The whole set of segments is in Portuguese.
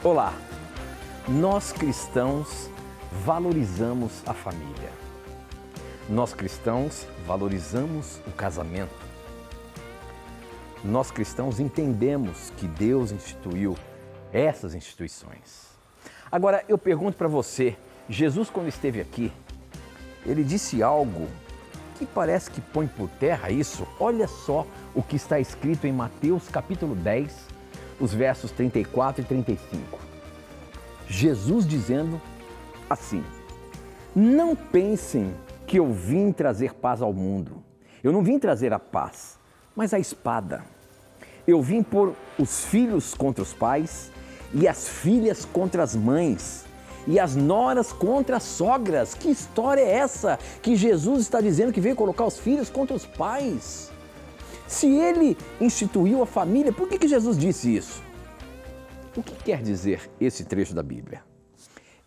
Olá, nós cristãos valorizamos a família. Nós cristãos valorizamos o casamento. Nós cristãos entendemos que Deus instituiu essas instituições. Agora, eu pergunto para você, Jesus quando esteve aqui, ele disse algo que parece que põe por terra isso. Olha só o que está escrito em Mateus capítulo 10, os versos 34 e 35. Jesus dizendo assim: não pensem que eu vim trazer paz ao mundo. Eu não vim trazer a paz, mas a espada. Eu vim pôr os filhos contra os pais e as filhas contra as mães e as noras contra as sogras. Que história é essa que Jesus está dizendo que veio colocar os filhos contra os pais? Se ele instituiu a família, por que Jesus disse isso? O que quer dizer esse trecho da Bíblia?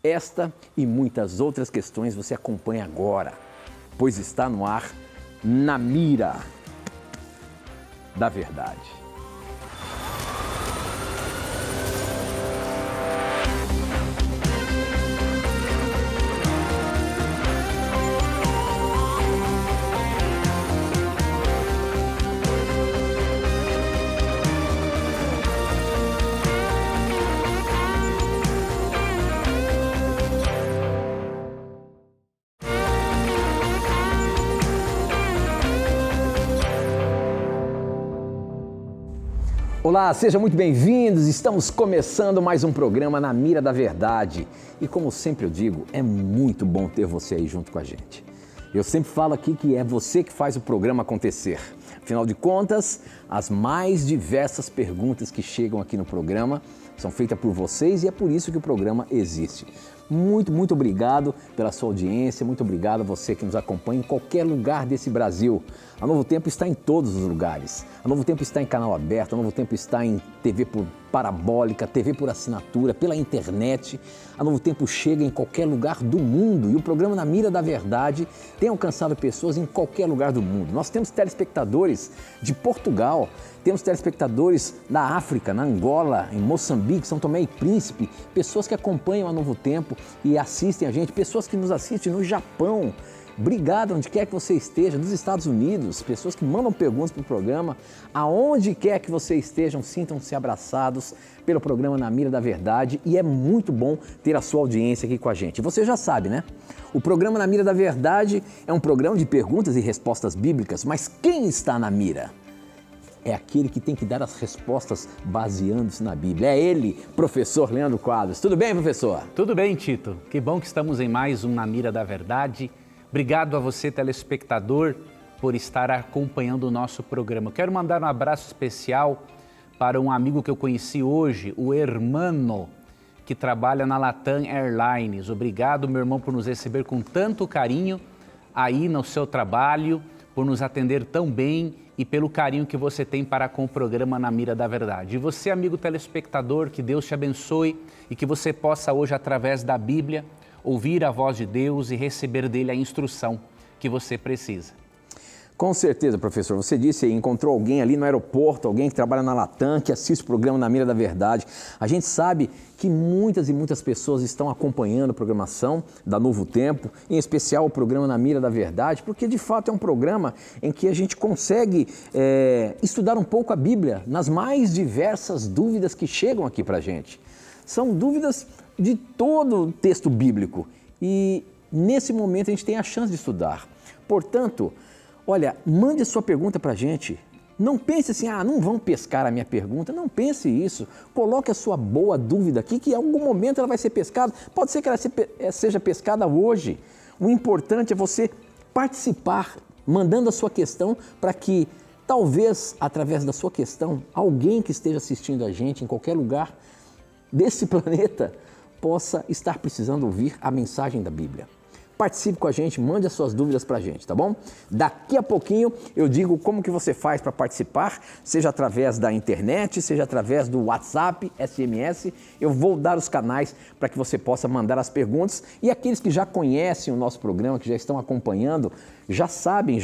Esta e muitas outras questões você acompanha agora, pois está no ar Na Mira da Verdade. Olá, sejam muito bem-vindos. Estamos começando mais um programa Na Mira da Verdade. E como sempre eu digo, é muito bom ter você aí junto com a gente. Eu sempre falo aqui que é você que faz o programa acontecer. Afinal de contas, as mais diversas perguntas que chegam aqui no programa são feitas por vocês e é por isso que o programa existe. Muito obrigado pela sua audiência, muito obrigado a você que nos acompanha em qualquer lugar desse Brasil. A Novo Tempo está em todos os lugares. A Novo Tempo está em canal aberto, a Novo Tempo está em TV por parabólica, TV por assinatura, pela internet. A Novo Tempo chega em qualquer lugar do mundo e o programa Na Mira da Verdade tem alcançado pessoas em qualquer lugar do mundo. Nós temos telespectadores de Portugal, temos telespectadores da África, na Angola, em Moçambique, São Tomé e Príncipe, pessoas que acompanham a Novo Tempo e assistem a gente, pessoas que nos assistem no Japão. Obrigado onde quer que você esteja, nos Estados Unidos, pessoas que mandam perguntas para o programa, aonde quer que você estejam, sintam-se abraçados pelo programa Na Mira da Verdade e é muito bom ter a sua audiência aqui com a gente. Você já sabe, né? O programa Na Mira da Verdade é um programa de perguntas e respostas bíblicas, mas quem está na mira? É aquele que tem que dar as respostas baseando-se na Bíblia. É ele, professor Leandro Quadros. Tudo bem, professor? Tudo bem, Tito. Que bom que estamos em mais um Na Mira da Verdade. Obrigado a você, telespectador, por estar acompanhando o nosso programa. Quero mandar um abraço especial para um amigo que eu conheci hoje, o Hermano, que trabalha na Latam Airlines. Obrigado, meu irmão, por nos receber com tanto carinho aí no seu trabalho, por nos atender tão bem e pelo carinho que você tem para com o programa Na Mira da Verdade. E você, amigo telespectador, que Deus te abençoe e que você possa hoje, através da Bíblia, ouvir a voz de Deus e receber dele a instrução que você precisa. Com certeza, professor. Você disse aí, encontrou alguém ali no aeroporto, alguém que trabalha na Latam, que assiste o programa Na Mira da Verdade. A gente sabe que muitas e muitas pessoas estão acompanhando a programação da Novo Tempo, em especial o programa Na Mira da Verdade, porque de fato é um programa em que a gente consegue estudar um pouco a Bíblia nas mais diversas dúvidas que chegam aqui para a gente. São dúvidas de todo o texto bíblico e nesse momento a gente tem a chance de estudar. Portanto, olha, mande a sua pergunta para a gente. Não pense assim, não vão pescar a minha pergunta. Não pense isso. Coloque a sua boa dúvida aqui, que em algum momento ela vai ser pescada. Pode ser que ela seja pescada hoje. O importante é você participar, mandando a sua questão para que, talvez, através da sua questão, alguém que esteja assistindo a gente em qualquer lugar desse planeta possa estar precisando ouvir a mensagem da Bíblia. participe com a gente, mande as suas dúvidas para a gente, tá bom? Daqui a pouquinho eu digo como que você faz para participar, seja através da internet, seja através do WhatsApp, SMS, eu vou dar os canais para que você possa mandar as perguntas e aqueles que já conhecem o nosso programa, que já estão acompanhando, já sabem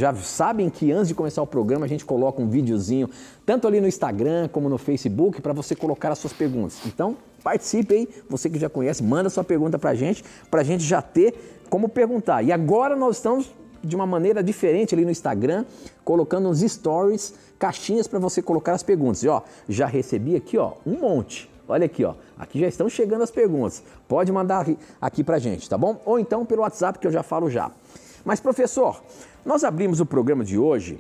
que antes de começar o programa a gente coloca um videozinho, tanto ali no Instagram como no Facebook, para você colocar as suas perguntas. Então, participe aí, você que já conhece, manda sua pergunta para a gente já ter como perguntar. E agora nós estamos de uma maneira diferente ali no Instagram, colocando uns stories, caixinhas para você colocar as perguntas. E ó, já recebi aqui ó, um monte. Olha aqui ó, aqui já estão chegando as perguntas. Pode mandar aqui pra gente, tá bom? Ou então pelo WhatsApp que eu já falo já. Mas professor, nós abrimos o programa de hoje,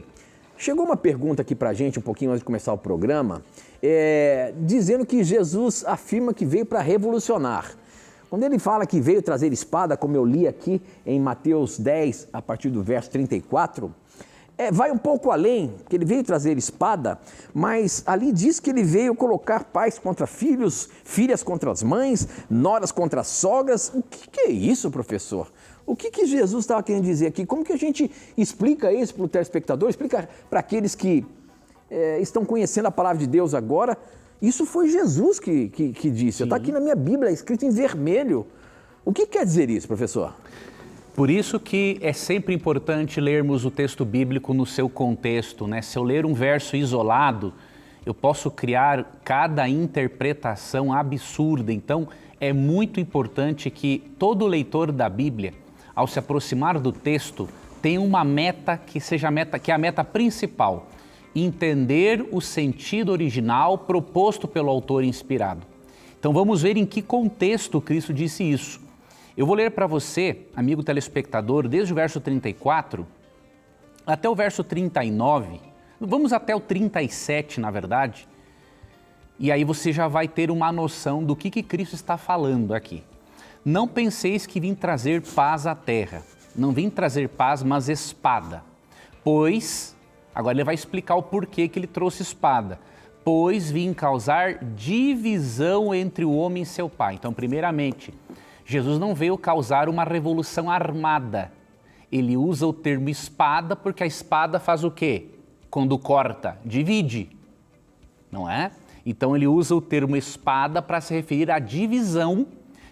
chegou uma pergunta aqui pra gente um pouquinho antes de começar o programa, dizendo que Jesus afirma que veio para revolucionar. Quando ele fala que veio trazer espada, como eu li aqui em Mateus 10, a partir do verso 34, vai um pouco além, que ele veio trazer espada, mas ali diz que ele veio colocar pais contra filhos, filhas contra as mães, noras contra as sogras. O que é isso, professor? O que Jesus estava querendo dizer aqui? Como que a gente explica isso para o telespectador? Explica para aqueles que estão conhecendo a palavra de Deus agora. Isso foi Jesus que disse. Está aqui na minha Bíblia, escrito em vermelho. O que quer dizer isso, professor? Por isso que é sempre importante lermos o texto bíblico no seu contexto, né? Se eu ler um verso isolado, eu posso criar cada interpretação absurda. Então, é muito importante que todo leitor da Bíblia, ao se aproximar do texto, tenha uma meta que seja a meta principal. Entender o sentido original proposto pelo autor inspirado. Então vamos ver em que contexto Cristo disse isso. Eu vou ler para você, amigo telespectador, desde o verso 34 até o verso 39, vamos até o 37 na verdade, e aí você já vai ter uma noção do que Cristo está falando aqui. Não penseis que vim trazer paz à terra, não vim trazer paz, mas espada, pois... Agora ele vai explicar o porquê que ele trouxe espada. Pois vim causar divisão entre o homem e seu pai. Então, primeiramente, Jesus não veio causar uma revolução armada. Ele usa o termo espada porque a espada faz o quê? Quando corta, divide, não é? Então ele usa o termo espada para se referir à divisão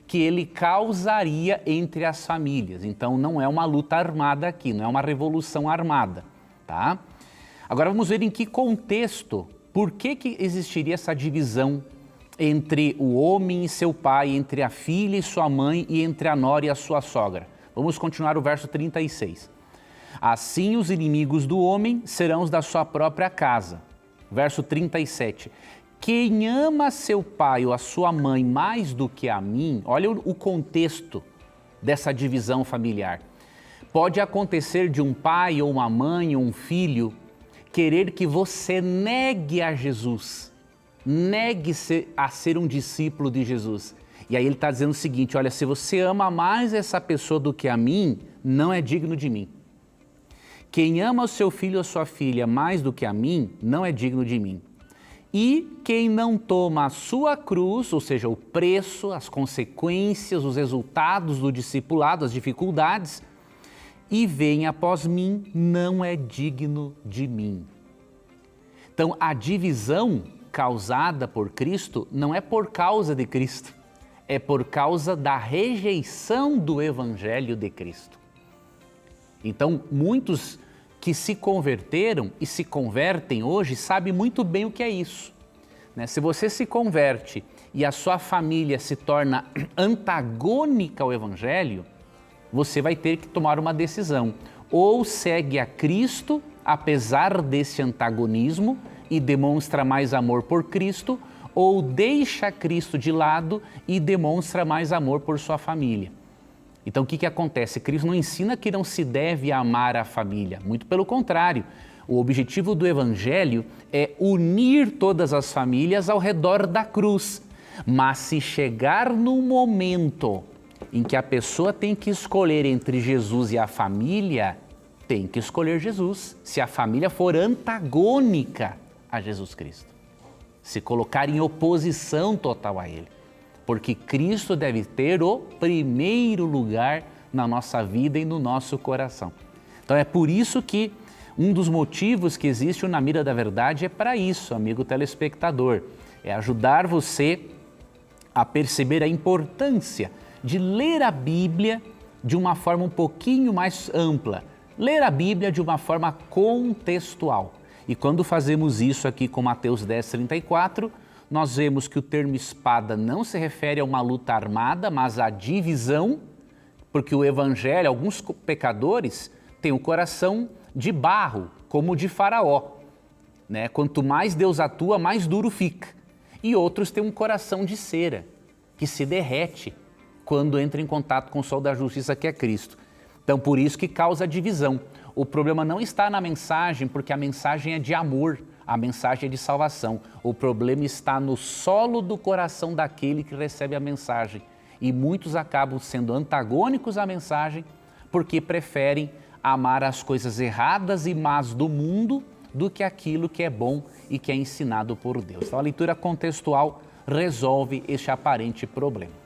que ele causaria entre as famílias. Então não é uma luta armada aqui, não é uma revolução armada, tá? Agora vamos ver em que contexto, por que existiria essa divisão entre o homem e seu pai, entre a filha e sua mãe e entre a nora e a sua sogra. Vamos continuar o verso 36. Assim os inimigos do homem serão os da sua própria casa. Verso 37. Quem ama seu pai ou a sua mãe mais do que a mim, olha o contexto dessa divisão familiar. Pode acontecer de um pai ou uma mãe ou um filho querer que você negue a Jesus, negue-se a ser um discípulo de Jesus. E aí ele está dizendo o seguinte, olha, se você ama mais essa pessoa do que a mim, não é digno de mim. Quem ama o seu filho ou sua filha mais do que a mim, não é digno de mim. E quem não toma a sua cruz, ou seja, o preço, as consequências, os resultados do discipulado, as dificuldades, e vem após mim, não é digno de mim. Então, a divisão causada por Cristo não é por causa de Cristo, é por causa da rejeição do Evangelho de Cristo. Então, muitos que se converteram e se convertem hoje sabem muito bem o que é isso, né? Se você se converte e a sua família se torna antagônica ao Evangelho, você vai ter que tomar uma decisão. Ou segue a Cristo, apesar desse antagonismo, e demonstra mais amor por Cristo, ou deixa Cristo de lado e demonstra mais amor por sua família. Então, o que acontece? Cristo não ensina que não se deve amar a família. Muito pelo contrário. O objetivo do Evangelho é unir todas as famílias ao redor da cruz. Mas se chegar no momento em que a pessoa tem que escolher entre Jesus e a família, tem que escolher Jesus, se a família for antagônica a Jesus Cristo. Se colocar em oposição total a Ele. Porque Cristo deve ter o primeiro lugar na nossa vida e no nosso coração. Então é por isso que um dos motivos que existe o Na Mira da Verdade é para isso, amigo telespectador, é ajudar você a perceber a importância de ler a Bíblia de uma forma um pouquinho mais ampla, ler a Bíblia de uma forma contextual. E quando fazemos isso aqui com Mateus 10:34, nós vemos que o termo espada não se refere a uma luta armada, mas à divisão, porque o Evangelho, alguns pecadores têm o coração de barro, como o de Faraó, né? Quanto mais Deus atua, mais duro fica. E outros têm um coração de cera, que se derrete quando entra em contato com o sol da justiça, que é Cristo. Então, por isso que causa divisão. O problema não está na mensagem, porque a mensagem é de amor, a mensagem é de salvação. O problema está no solo do coração daquele que recebe a mensagem. E muitos acabam sendo antagônicos à mensagem, porque preferem amar as coisas erradas e más do mundo do que aquilo que é bom e que é ensinado por Deus. Então, a leitura contextual resolve este aparente problema.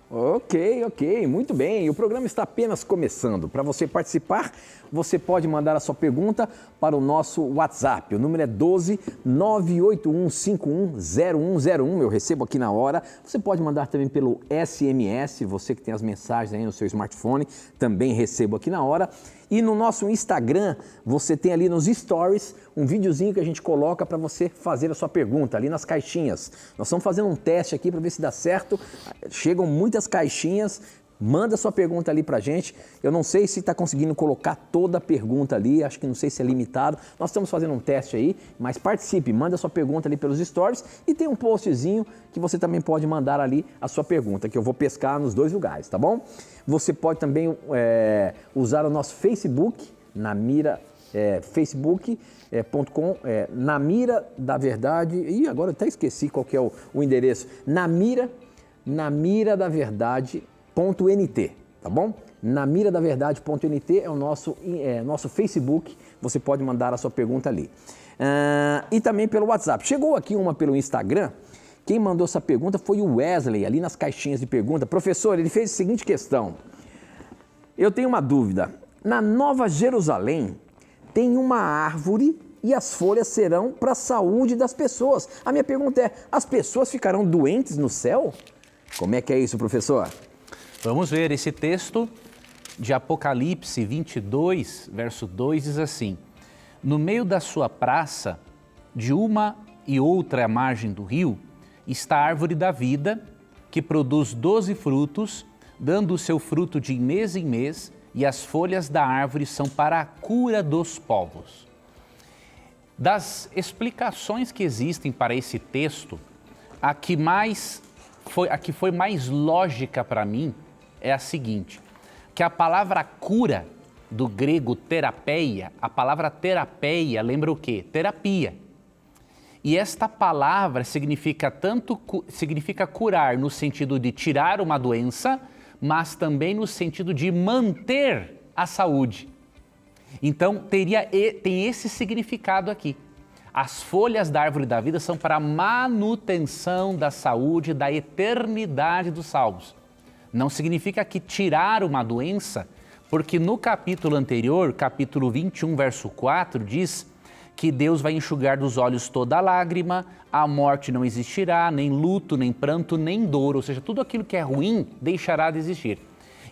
Ok, muito bem. O programa está apenas começando. Para você participar, você pode mandar a sua pergunta para o nosso WhatsApp. O número é 12 981510101. Eu recebo aqui na hora. Você pode mandar também pelo SMS. Você que tem as mensagens aí no seu smartphone, também recebo aqui na hora. E no nosso Instagram, você tem ali nos stories um videozinho que a gente coloca para você fazer a sua pergunta ali nas caixinhas. Nós estamos fazendo um teste aqui para ver se dá certo. Chegam muitas caixinhas. Manda sua pergunta ali pra gente. Eu não sei se está conseguindo colocar toda a pergunta ali, acho que não sei se é limitado. Nós estamos fazendo um teste aí, mas participe, manda sua pergunta ali pelos stories e tem um postzinho que você também pode mandar ali a sua pergunta, que eu vou pescar nos dois lugares, tá bom? Você pode também usar o nosso Facebook, Na Mira, facebook.com, Na Mira da Verdade, e agora eu até esqueci qual que é o endereço, Na Mira da Verdade, .nt, tá bom? namiradaverdade.nt é o nosso Facebook, você pode mandar a sua pergunta ali. E também pelo WhatsApp. Chegou aqui uma pelo Instagram, quem mandou essa pergunta foi o Wesley, ali nas caixinhas de pergunta. Professor, ele fez a seguinte questão: eu tenho uma dúvida, na Nova Jerusalém tem uma árvore e as folhas serão para a saúde das pessoas. A minha pergunta é, as pessoas ficarão doentes no céu? Como é que é isso, professor? Vamos ver, esse texto de Apocalipse 22, verso 2 diz assim: no meio da sua praça, de uma e outra margem do rio, está a árvore da vida, que produz 12 frutos, dando o seu fruto de mês em mês, e as folhas da árvore são para a cura dos povos. Das explicações que existem para esse texto, a que foi mais lógica para mim é a seguinte, que a palavra cura, do grego terapeia, a palavra terapeia lembra o quê? Terapia. E esta palavra significa curar no sentido de tirar uma doença, mas também no sentido de manter a saúde. Então tem esse significado aqui. As folhas da árvore da vida são para a manutenção da saúde, da eternidade dos salvos. Não significa que tirar uma doença, porque no capítulo anterior, capítulo 21, verso 4, diz que Deus vai enxugar dos olhos toda lágrima, a morte não existirá, nem luto, nem pranto, nem dor, ou seja, tudo aquilo que é ruim deixará de existir.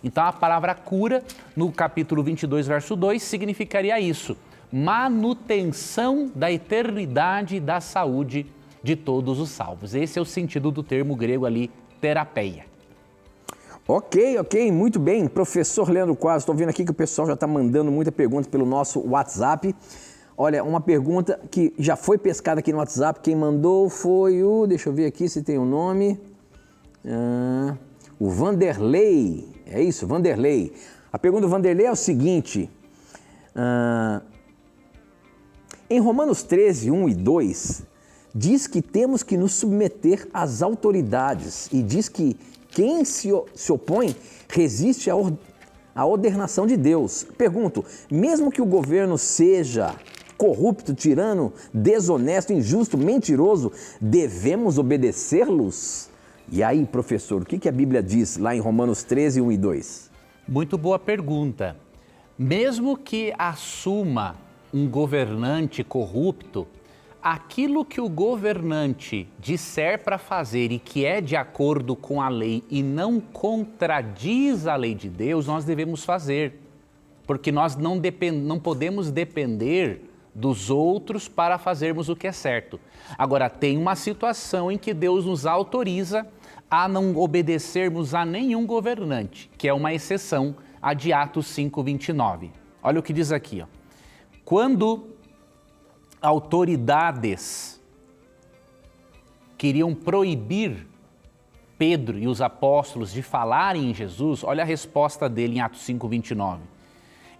Então a palavra cura, no capítulo 22, verso 2, significaria isso, manutenção da eternidade e da saúde de todos os salvos. Esse é o sentido do termo grego ali, terapeia. Ok, muito bem. Professor Leandro Quadros, estou vendo aqui que o pessoal já está mandando muita pergunta pelo nosso WhatsApp. Olha, uma pergunta que já foi pescada aqui no WhatsApp, quem mandou foi deixa eu ver aqui se tem o nome, o Vanderlei, é isso, Vanderlei. A pergunta do Vanderlei é o seguinte, em Romanos 13, 1 e 2, diz que temos que nos submeter às autoridades e diz que quem se opõe resiste à ordenação de Deus. Pergunto, mesmo que o governo seja corrupto, tirano, desonesto, injusto, mentiroso, devemos obedecê-los? E aí, professor, o que a Bíblia diz lá em Romanos 13, 1 e 2? Muito boa pergunta. Mesmo que assuma um governante corrupto, aquilo que o governante disser para fazer e que é de acordo com a lei e não contradiz a lei de Deus, nós devemos fazer. Porque nós não podemos depender dos outros para fazermos o que é certo. Agora, tem uma situação em que Deus nos autoriza a não obedecermos a nenhum governante, que é uma exceção, a de Atos 5:29. Olha o que diz aqui, ó. Quando autoridades queriam proibir Pedro e os apóstolos de falarem em Jesus, olha a resposta dele em Atos 5:29.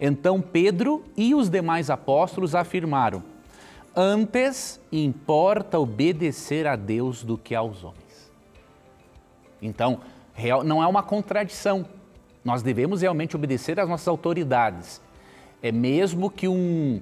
Então Pedro e os demais apóstolos afirmaram: antes importa obedecer a Deus do que aos homens. Então, não é uma contradição. Nós devemos realmente obedecer às nossas autoridades. É mesmo que um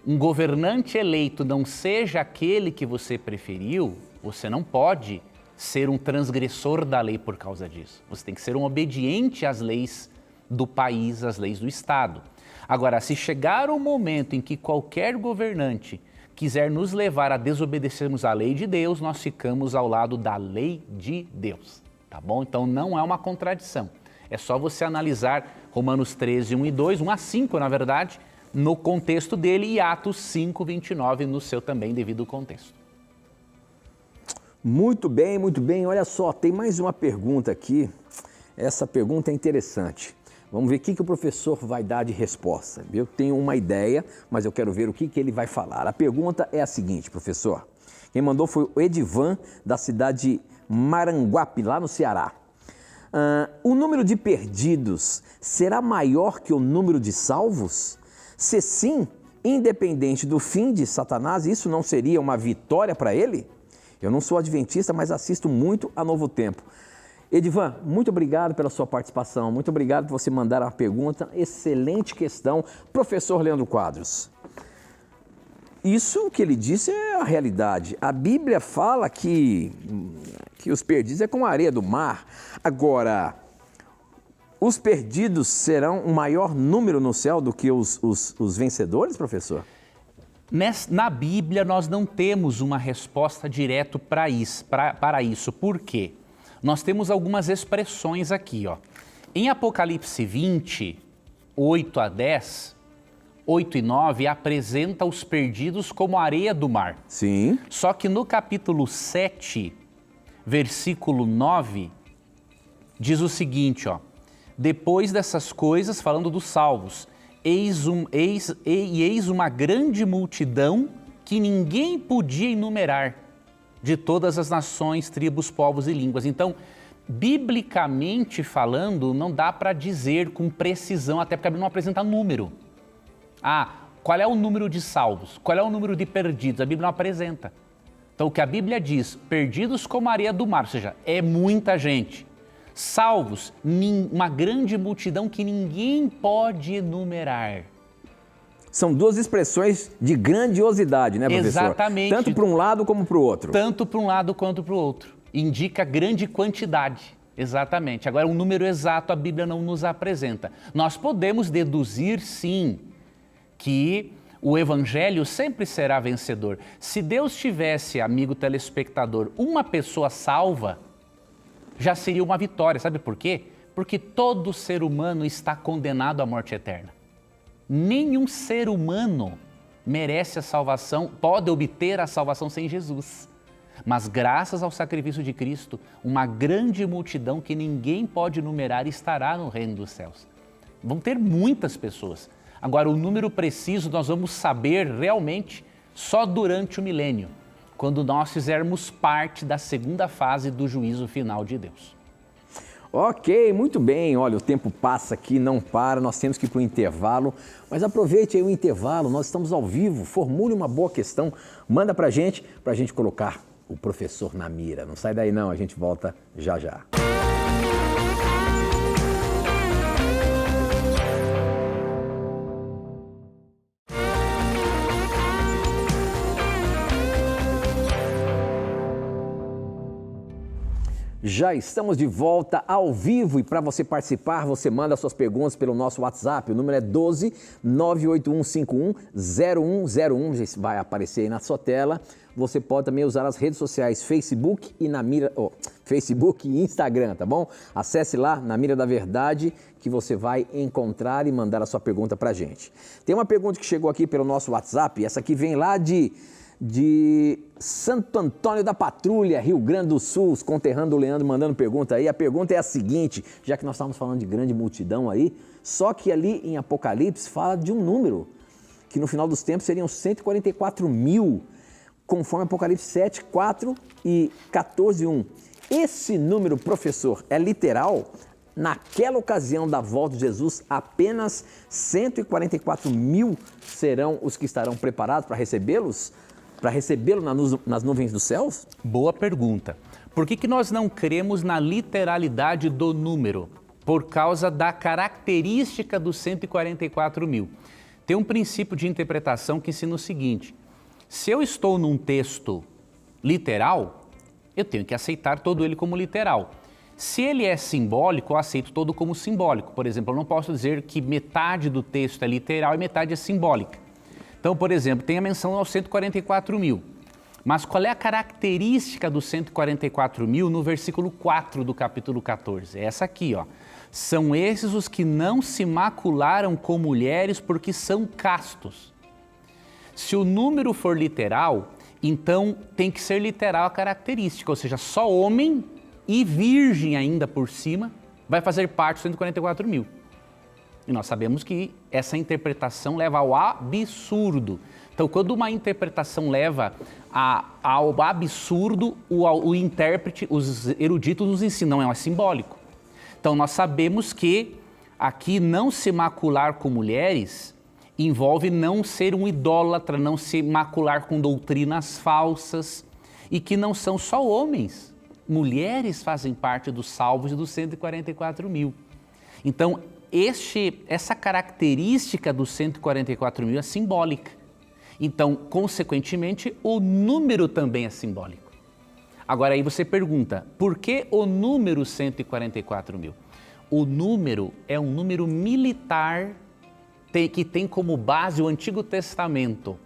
governante eleito não seja aquele que você preferiu, você não pode ser um transgressor da lei por causa disso. Você tem que ser um obediente às leis do país, às leis do Estado. Agora, se chegar o momento em que qualquer governante quiser nos levar a desobedecermos a lei de Deus, nós ficamos ao lado da lei de Deus, tá bom? Então não é uma contradição. É só você analisar Romanos 13, 1 e 2, 1 a 5, na verdade, no contexto dele, e Atos 5:29 no seu também devido contexto. Muito bem, muito bem. Olha só, tem mais uma pergunta aqui. Essa pergunta é interessante. Vamos ver o que o professor vai dar de resposta. Eu tenho uma ideia, mas eu quero ver o que ele vai falar. A pergunta é a seguinte, professor. Quem mandou foi o Edivan, da cidade de Maranguape, lá no Ceará. O número de perdidos será maior que o número de salvos? Se sim, independente do fim de Satanás, isso não seria uma vitória para ele? Eu não sou adventista, mas assisto muito a Novo Tempo. Edivan, muito obrigado pela sua participação, muito obrigado por você mandar a pergunta, excelente questão. Professor Leandro Quadros, isso que ele disse é a realidade. A Bíblia fala que os perdidos é como a areia do mar. Agora, os perdidos serão um maior número no céu do que os vencedores, professor? Na Bíblia, nós não temos uma resposta direta para isso. Por quê? Nós temos algumas expressões aqui, ó. Em Apocalipse 20, 8 a 10, 8 e 9, apresenta os perdidos como areia do mar. Sim. Só que no capítulo 7, versículo 9, diz o seguinte, ó. Depois dessas coisas, falando dos salvos, eis uma grande multidão que ninguém podia enumerar, de todas as nações, tribos, povos e línguas. Então, biblicamente falando, não dá para dizer com precisão, até porque a Bíblia não apresenta número. Qual é o número de salvos? Qual é o número de perdidos? A Bíblia não apresenta. Então, o que a Bíblia diz, perdidos como a areia do mar, ou seja, é muita gente. Salvos, uma grande multidão que ninguém pode enumerar. São duas expressões de grandiosidade, né, professor? Exatamente. Tanto para um lado como para o outro. Tanto para um lado quanto para o outro. Indica grande quantidade. Exatamente. Agora, um número exato a Bíblia não nos apresenta. Nós podemos deduzir, sim, que o Evangelho sempre será vencedor. Se Deus tivesse, amigo telespectador, uma pessoa salva, já seria uma vitória. Sabe por quê? Porque todo ser humano está condenado à morte eterna. Nenhum ser humano merece a salvação, pode obter a salvação sem Jesus. Mas graças ao sacrifício de Cristo, uma grande multidão que ninguém pode numerar estará no reino dos céus. Vão ter muitas pessoas. Agora, o número preciso nós vamos saber realmente só durante o milênio, quando nós fizermos parte da segunda fase do juízo final de Deus. Ok, muito bem. Olha, o tempo passa aqui, não para, nós temos que ir para o intervalo. Mas aproveite aí o intervalo, nós estamos ao vivo, formule uma boa questão, manda para a gente colocar o professor na mira. Não sai daí não, a gente volta já já. Já estamos de volta ao vivo e para você participar, você manda suas perguntas pelo nosso WhatsApp. O número é 12 98151 0101, vai aparecer aí na sua tela. Você pode também usar as redes sociais Facebook e Facebook e Instagram, tá bom? Acesse lá na Mira da Verdade que você vai encontrar e mandar a sua pergunta pra gente. Tem uma pergunta que chegou aqui pelo nosso WhatsApp, essa aqui vem lá de Santo Antônio da Patrulha, Rio Grande do Sul, os conterrâneos do Leandro mandando pergunta aí. A pergunta é a seguinte, já que nós estávamos falando de grande multidão aí, só que ali em Apocalipse fala de um número, que no final dos tempos seriam 144 mil, conforme Apocalipse 7, 4 e 14, 1. Esse número, professor, é literal? Naquela ocasião da volta de Jesus, apenas 144 mil serão os que estarão preparados para recebê-los? Para recebê-lo nas nuvens dos céus? Boa pergunta. Por que nós não cremos na literalidade do número? Por causa da característica dos 144 mil. Tem um princípio de interpretação que ensina o seguinte: se eu estou num texto literal, eu tenho que aceitar todo ele como literal. Se ele é simbólico, eu aceito todo como simbólico. Por exemplo, eu não posso dizer que metade do texto é literal e metade é simbólica. Então, por exemplo, tem a menção aos 144 mil. Mas qual é a característica dos 144 mil no versículo 4 do capítulo 14? É essa aqui, ó. São esses os que não se macularam com mulheres porque são castos. Se o número for literal, então tem que ser literal a característica, ou seja, só homem e virgem ainda por cima vai fazer parte dos 144 mil. E nós sabemos que essa interpretação leva ao absurdo. Então, quando uma interpretação leva ao absurdo, o intérprete, os eruditos nos ensinam, é simbólico. Então, nós sabemos que aqui não se macular com mulheres envolve não ser um idólatra, não se macular com doutrinas falsas e que não são só homens. Mulheres fazem parte dos salvos dos 144 mil. Então, essa característica dos 144 mil é simbólica. Então, consequentemente, o número também é simbólico. Agora, aí você pergunta, por que o número 144 mil? O número é um número militar que tem como base o Antigo Testamento.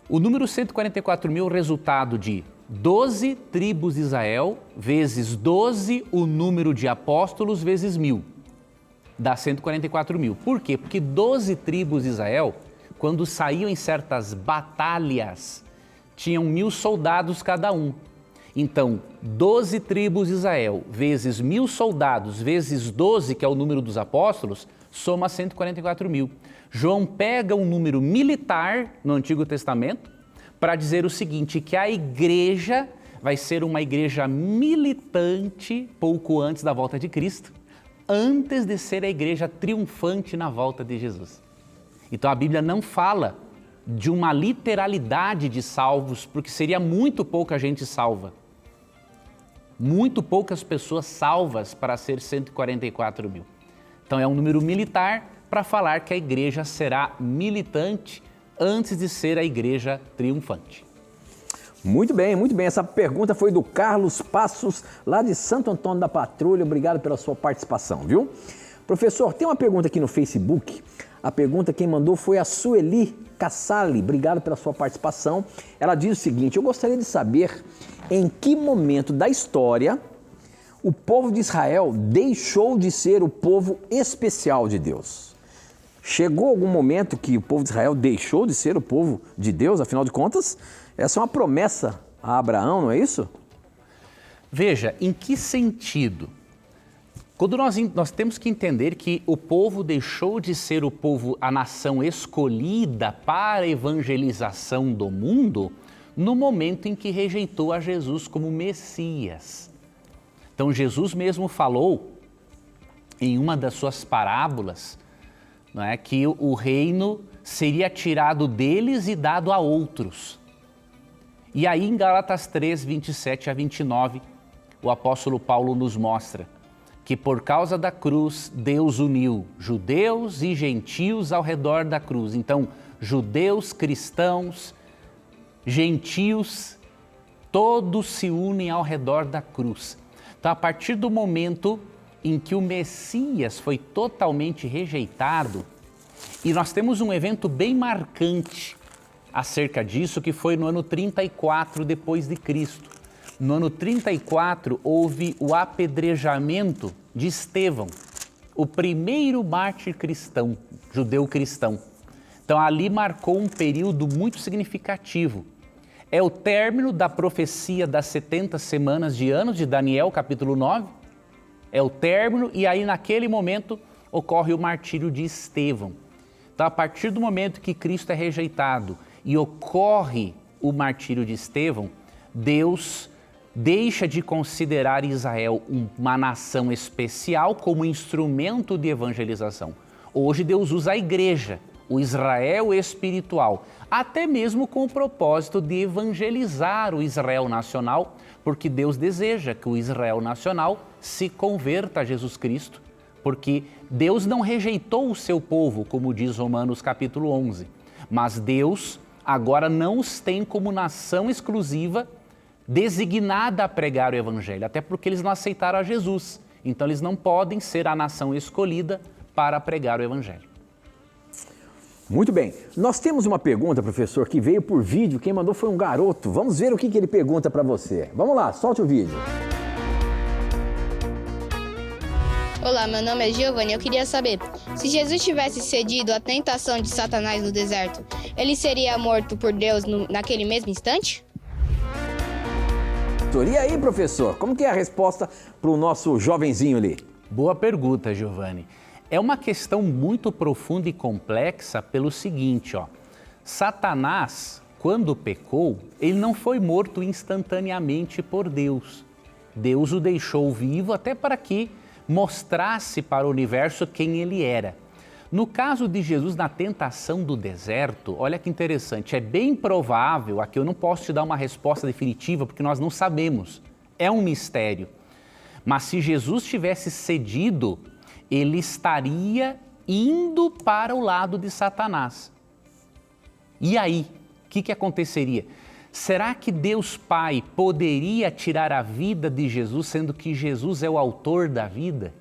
O número 144 mil é o resultado de 12 tribos de Israel, vezes 12 o número de apóstolos, vezes 1000. Dá 144 mil. Por quê? Porque 12 tribos de Israel, quando saíam em certas batalhas, tinham 1000 soldados cada um. Então, 12 tribos de Israel, vezes 1000 soldados, vezes 12, que é o número dos apóstolos, soma 144 mil. João pega um número militar no Antigo Testamento para dizer o seguinte, que a igreja vai ser uma igreja militante pouco antes da volta de Cristo, antes de ser a igreja triunfante na volta de Jesus. Então a Bíblia não fala de uma literalidade de salvos, porque seria muito pouca gente salva. Muito poucas pessoas salvas para ser 144 mil. Então é um número militar para falar que a igreja será militante antes de ser a igreja triunfante. Muito bem, muito bem. Essa pergunta foi do Carlos Passos, lá de Santo Antônio da Patrulha. Obrigado pela sua participação, viu? Professor, tem uma pergunta aqui no Facebook. A pergunta quem mandou foi a Sueli Cassali. Obrigado pela sua participação. Ela diz o seguinte, eu gostaria de saber em que momento da história o povo de Israel deixou de ser o povo especial de Deus. Chegou algum momento que o povo de Israel deixou de ser o povo de Deus, afinal de contas, essa é uma promessa a Abraão, não é isso? Veja, em que sentido? Quando nós temos que entender que o povo deixou de ser o povo, a nação escolhida para a evangelização do mundo, no momento em que rejeitou a Jesus como Messias. Então Jesus mesmo falou em uma das suas parábolas, não é, que o reino seria tirado deles e dado a outros. E aí em Gálatas 3, 27 a 29, o apóstolo Paulo nos mostra que por causa da cruz Deus uniu judeus e gentios ao redor da cruz. Então, judeus, cristãos, gentios, todos se unem ao redor da cruz. Então, a partir do momento em que o Messias foi totalmente rejeitado, e nós temos um evento bem marcante acerca disso, que foi no ano 34 depois de Cristo. No ano 34 houve o apedrejamento de Estevão, o primeiro mártir cristão, judeu cristão. Então ali marcou um período muito significativo. É o término da profecia das 70 semanas de anos de Daniel, capítulo 9. É o término e aí naquele momento ocorre o martírio de Estevão. Então a partir do momento que Cristo é rejeitado e ocorre o martírio de Estevão, Deus deixa de considerar Israel uma nação especial como instrumento de evangelização. Hoje Deus usa a igreja, o Israel espiritual, até mesmo com o propósito de evangelizar o Israel nacional, porque Deus deseja que o Israel nacional se converta a Jesus Cristo, porque Deus não rejeitou o seu povo, como diz Romanos capítulo 11, mas Deus agora não os tem como nação exclusiva designada a pregar o Evangelho, até porque eles não aceitaram a Jesus. Então eles não podem ser a nação escolhida para pregar o Evangelho. Muito bem. Nós temos uma pergunta, professor, que veio por vídeo. Quem mandou foi um garoto. Vamos ver o que ele pergunta para você. Vamos lá, solte o vídeo. Olá, meu nome é Giovanni. Eu queria saber, se Jesus tivesse cedido à tentação de Satanás no deserto, ele seria morto por Deus naquele mesmo instante? E aí, professor, como que é a resposta para o nosso jovenzinho ali? Boa pergunta, Giovanni. É uma questão muito profunda e complexa pelo seguinte, Satanás, quando pecou, ele não foi morto instantaneamente por Deus. Deus o deixou vivo até para que mostrasse para o universo quem ele era. No caso de Jesus na tentação do deserto, olha que interessante, é bem provável, aqui eu não posso te dar uma resposta definitiva porque nós não sabemos, é um mistério. Mas se Jesus tivesse cedido, ele estaria indo para o lado de Satanás. E aí, o que aconteceria? Será que Deus Pai poderia tirar a vida de Jesus, sendo que Jesus é o autor da vida?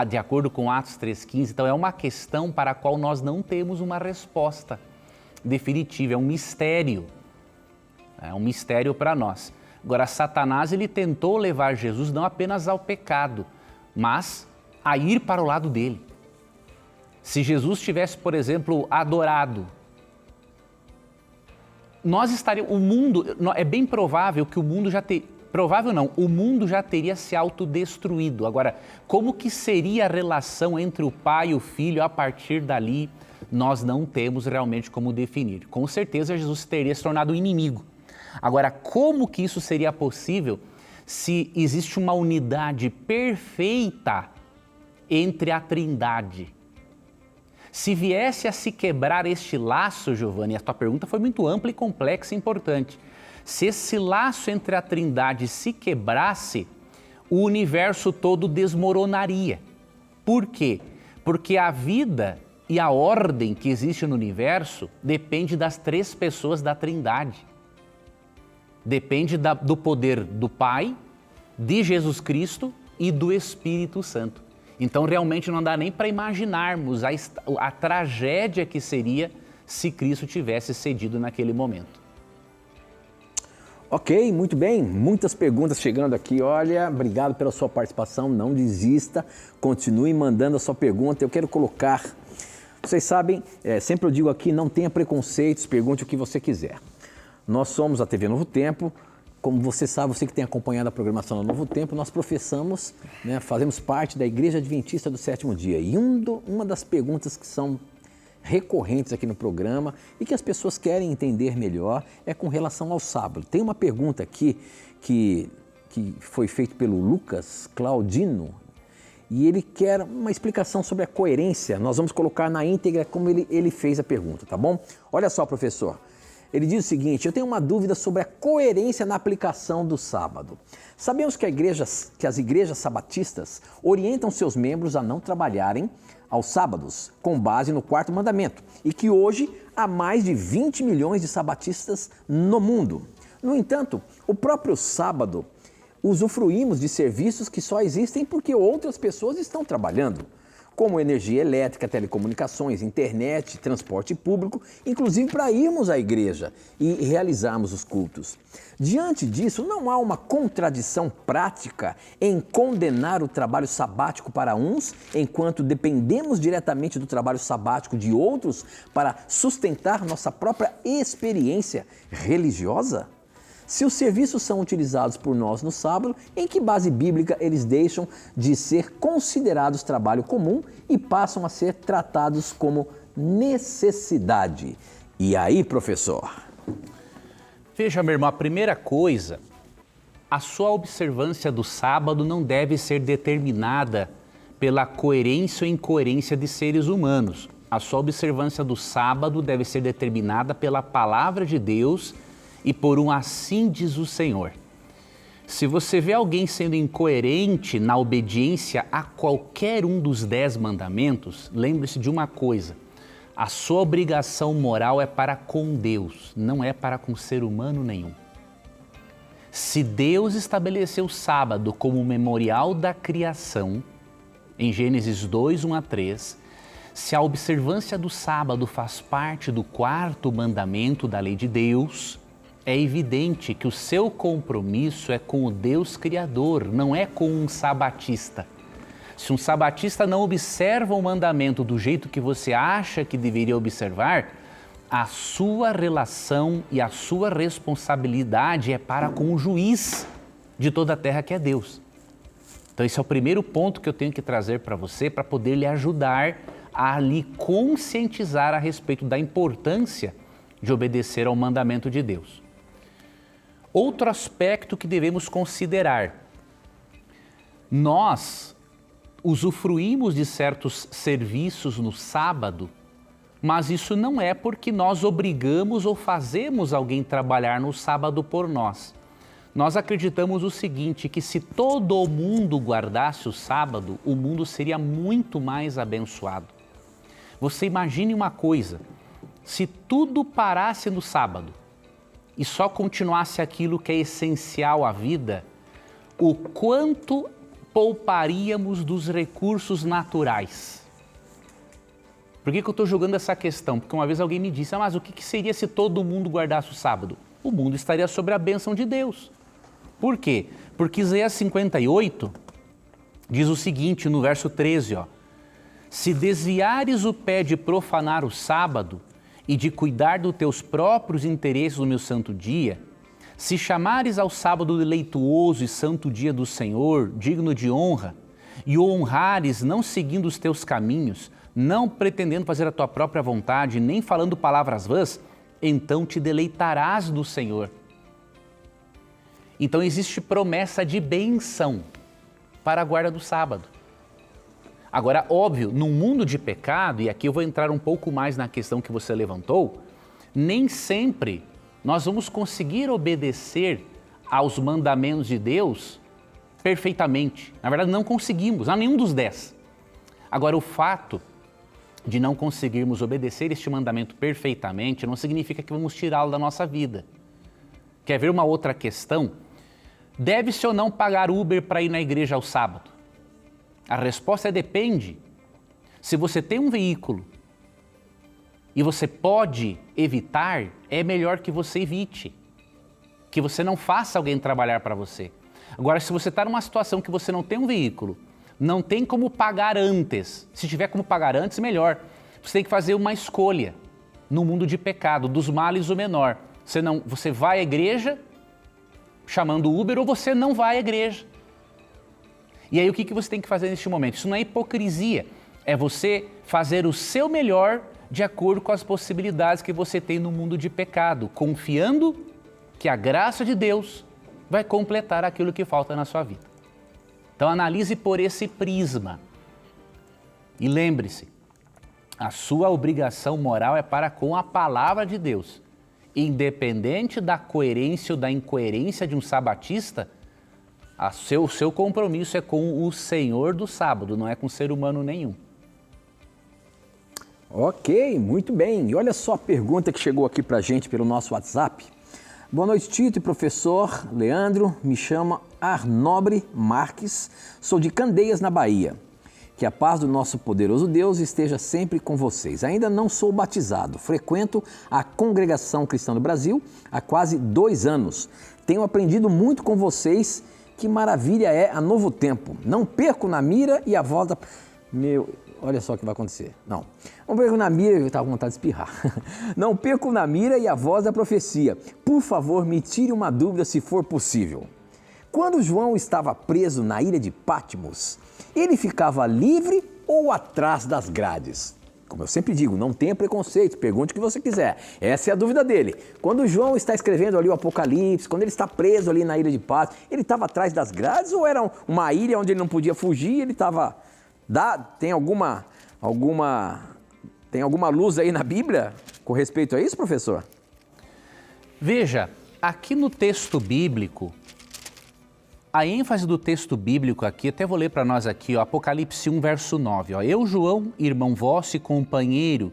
De acordo com Atos 3,15, então é uma questão para a qual nós não temos uma resposta definitiva, é um mistério para nós. Agora, Satanás, ele tentou levar Jesus não apenas ao pecado, mas a ir para o lado dele. Se Jesus tivesse, por exemplo, adorado, é bem provável que o mundo o mundo já teria se autodestruído. Agora, como que seria a relação entre o pai e o filho a partir dali? Nós não temos realmente como definir. Com certeza, Jesus teria se tornado um inimigo. Agora, como que isso seria possível se existe uma unidade perfeita entre a Trindade? Se viesse a se quebrar este laço, Giovanni, a tua pergunta foi muito ampla e complexa e importante. Se esse laço entre a Trindade se quebrasse, o universo todo desmoronaria. Por quê? Porque a vida e a ordem que existe no universo depende das três pessoas da Trindade. Depende do poder do Pai, de Jesus Cristo e do Espírito Santo. Então, realmente não dá nem para imaginarmos a tragédia que seria se Cristo tivesse cedido naquele momento. Ok, muito bem. Muitas perguntas chegando aqui. Olha, obrigado pela sua participação. Não desista, continue mandando a sua pergunta. Eu quero colocar... Vocês sabem, sempre eu digo aqui, não tenha preconceitos, pergunte o que você quiser. Nós somos a TV Novo Tempo. Como você sabe, você que tem acompanhado a programação do Novo Tempo, nós professamos, fazemos parte da Igreja Adventista do Sétimo Dia. E uma das perguntas que são recorrentes aqui no programa e que as pessoas querem entender melhor é com relação ao sábado. Tem uma pergunta aqui que foi feita pelo Lucas Claudino e ele quer uma explicação sobre a coerência. Nós vamos colocar na íntegra como ele fez a pergunta, tá bom? Olha só, professor. Ele diz o seguinte: eu tenho uma dúvida sobre a coerência na aplicação do sábado. Sabemos que as igrejas sabatistas orientam seus membros a não trabalharem aos sábados, com base no 4º mandamento, e que hoje há mais de 20 milhões de sabatistas no mundo. No entanto, o próprio sábado, usufruímos de serviços que só existem porque outras pessoas estão trabalhando, como energia elétrica, telecomunicações, internet, transporte público, inclusive para irmos à igreja e realizarmos os cultos. Diante disso, não há uma contradição prática em condenar o trabalho sabático para uns, enquanto dependemos diretamente do trabalho sabático de outros para sustentar nossa própria experiência religiosa? Se os serviços são utilizados por nós no sábado, em que base bíblica eles deixam de ser considerados trabalho comum e passam a ser tratados como necessidade? E aí, professor? Veja, meu irmão, a primeira coisa, a sua observância do sábado não deve ser determinada pela coerência ou incoerência de seres humanos. A sua observância do sábado deve ser determinada pela palavra de Deus e por um assim diz o Senhor. Se você vê alguém sendo incoerente na obediência a qualquer um dos 10 mandamentos, lembre-se de uma coisa: a sua obrigação moral é para com Deus, não é para com ser humano nenhum. Se Deus estabeleceu o sábado como memorial da criação, em Gênesis 2, 1 a 3, se a observância do sábado faz parte do 4º mandamento da lei de Deus, é evidente que o seu compromisso é com o Deus Criador, não é com um sabatista. Se um sabatista não observa o mandamento do jeito que você acha que deveria observar, a sua relação e a sua responsabilidade é para com o juiz de toda a terra, que é Deus. Então esse é o primeiro ponto que eu tenho que trazer para você, para poder lhe ajudar a lhe conscientizar a respeito da importância de obedecer ao mandamento de Deus. Outro aspecto que devemos considerar: nós usufruímos de certos serviços no sábado, mas isso não é porque nós obrigamos ou fazemos alguém trabalhar no sábado por nós. Nós acreditamos o seguinte, que se todo mundo guardasse o sábado, o mundo seria muito mais abençoado. Você imagine uma coisa: se tudo parasse no sábado e só continuasse aquilo que é essencial à vida, o quanto pouparíamos dos recursos naturais? Por que eu estou jogando essa questão? Porque uma vez alguém me disse: mas o que seria se todo mundo guardasse o sábado? O mundo estaria sob a bênção de Deus. Por quê? Porque Isaías 58 diz o seguinte no verso 13, se desviares o pé de profanar o sábado e de cuidar dos teus próprios interesses no meu santo dia, se chamares ao sábado deleituoso e santo dia do Senhor, digno de honra, e o honrares não seguindo os teus caminhos, não pretendendo fazer a tua própria vontade, nem falando palavras vãs, então te deleitarás do Senhor. Então existe promessa de bênção para a guarda do sábado. Agora, óbvio, num mundo de pecado, e aqui eu vou entrar um pouco mais na questão que você levantou, nem sempre nós vamos conseguir obedecer aos mandamentos de Deus perfeitamente. Na verdade, não conseguimos, a nenhum dos 10. Agora, o fato de não conseguirmos obedecer este mandamento perfeitamente não significa que vamos tirá-lo da nossa vida. Quer ver uma outra questão? Deve-se ou não pagar Uber para ir na igreja ao sábado? A resposta é depende. Se você tem um veículo e você pode evitar, é melhor que você evite. Que você não faça alguém trabalhar para você. Agora, se você está numa situação que você não tem um veículo, não tem como pagar antes, se tiver como pagar antes, melhor. Você tem que fazer uma escolha no mundo de pecado, dos males o menor. Você vai à igreja chamando Uber ou você não vai à igreja. E aí o que você tem que fazer neste momento? Isso não é hipocrisia, é você fazer o seu melhor de acordo com as possibilidades que você tem no mundo de pecado, confiando que a graça de Deus vai completar aquilo que falta na sua vida. Então analise por esse prisma. E lembre-se, a sua obrigação moral é para com a palavra de Deus. Independente da coerência ou da incoerência de um sabatista, o seu compromisso é com o Senhor do sábado, não é com ser humano nenhum. Ok, muito bem. E olha só a pergunta que chegou aqui pra gente pelo nosso WhatsApp. Boa noite, Tito e professor Leandro. Me chamo Arnobre Marques, sou de Candeias, na Bahia. Que a paz do nosso poderoso Deus esteja sempre com vocês. Ainda não sou batizado, frequento a Congregação Cristã do Brasil há quase 2 anos. Tenho aprendido muito com vocês, que maravilha é a Novo Tempo. Não perco na mira e a voz da... Olha só o que vai acontecer. Não perco na mira, eu estava com vontade de espirrar. Não perco na mira e a voz da profecia. Por favor, me tire uma dúvida se for possível. Quando João estava preso na ilha de Patmos, ele ficava livre ou atrás das grades? Como eu sempre digo, não tenha preconceito, pergunte o que você quiser. Essa é a dúvida dele. Quando João está escrevendo ali o Apocalipse, quando ele está preso ali na ilha de Patmos, ele estava atrás das grades ou era uma ilha onde ele não podia fugir? Ele estava... Tem alguma luz aí na Bíblia com respeito a isso, professor? Veja, aqui no texto bíblico, a ênfase do texto bíblico aqui, até vou ler para nós aqui, ó, Apocalipse 1, verso 9. Ó, eu, João, irmão vosso e companheiro